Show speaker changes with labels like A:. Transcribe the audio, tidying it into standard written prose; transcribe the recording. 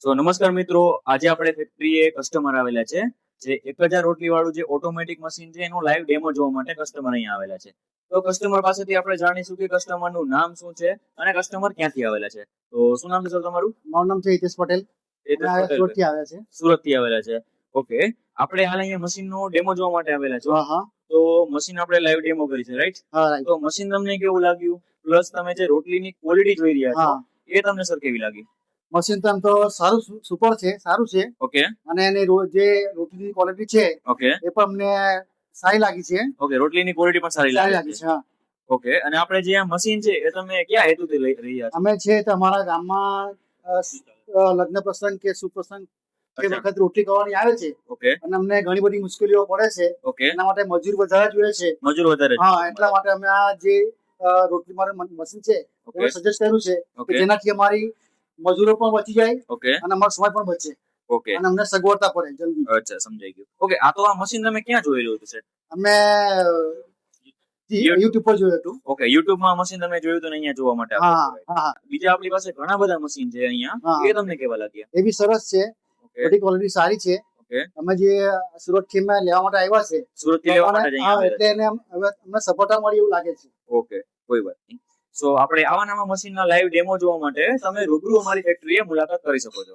A: તો નમસ્કાર મિત્રો, આજે આપણે ફેક્ટરીએ કસ્ટમર આવેલા છે જે 1000 રોટલી વાળું જે ઓટોમેટિક મશીન છે એનું લાઈવ ડેમો જોવા માટે કસ્ટમર અહીંયા આવેલા છે. તો કસ્ટમર પાસેથી આપણે જાણીશું કે કસ્ટમરનું નામ શું છે અને કસ્ટમર ક્યાંથી આવેલા છે. તો શું નામ છે સર તમારું?
B: મારું નામ છે હિતેશ પટેલ. સુરતથી આવ્યા છે.
A: સુરતથી આવેલા છે. ઓકે, આપણે હાલ અહીંયા મશીનનો ડેમો જોવા માટે આવેલા છો. તો મશીન આપણે લાઈવ ડેમો કરી છે, રાઈટ? તો મશીન તમને કેવું લાગ્યું, પ્લસ તમે જે રોટલીની ક્વોલિટી જોઈ રહ્યા છો એ તમને સર કેવી લાગી?
B: મશીન તો એમ તો સારું સુપર છે, સારું છે.
A: ઓકે.
B: અને એની જે રોટલીની ક્વોલિટી છે
A: ઓકે,
B: એ પણ અમને સારી લાગી છે.
A: ઓકે, રોટલીની ક્વોલિટી પણ સારી લાગી છે. ઓકે, અને આપણે જે આ મશીન છે એ તમે કયા હેતુથી લઈ રહ્યા છો?
B: અમે છે તો અમારા ગામમાં લગ્ન પ્રસંગ કે સુપ્રસંગ એ વખત રોટલી કરવાની આવે છે.
A: ઓકે.
B: અને અમને ઘણી બધી મુશ્કેલીઓ પડે છે.
A: ઓકે.
B: એના માટે મજૂર વધારે જોઈએ છે.
A: મજૂર વધારે?
B: હા, એટલા માટે અમે આ જે રોટલી મારે મશીન છે એને સજેસ્ટ કર્યું છે કે જેનાથી અમારી મજૂરો પણ બચી જાય.
A: ઓકે.
B: અને અમારો સમય પણ બચે.
A: ઓકે.
B: અને અમને સગવડતા પડે જલ્દી.
A: અચ્છા, સમજાઈ ગયું. ઓકે, આ તો આ મશીન તમે ક્યાં જોયેલું હતું સર?
B: અમે યુટ્યુબ પર જોયું હતું.
A: ઓકે, યુટ્યુબ માં મશીન તમે જોયું હતું ને અહીંયા જોવા માટે
B: હા.
A: બીજા આપણી પાસે ઘણા બધા મશીન છે અહીંયા, એ તમને કેવા લાગ્યા?
B: એ બી સરસ છે, બધી ક્વોલિટી સારી છે. અમે જે સુરત થી લેવા માટે આવ્યા છે,
A: સુરત થી લેવા માટે
B: એટલે એને અમને સપોર્ટ મળી એવું લાગે છે.
A: ઓકે, કોઈ વાત નહીં. સો આપણે આવા નવા મશીનના લાઈવ ડેમો જોવા માટે તમે રૂબરૂ અમારી ફેક્ટરીએ મુલાકાત કરી શકો છો.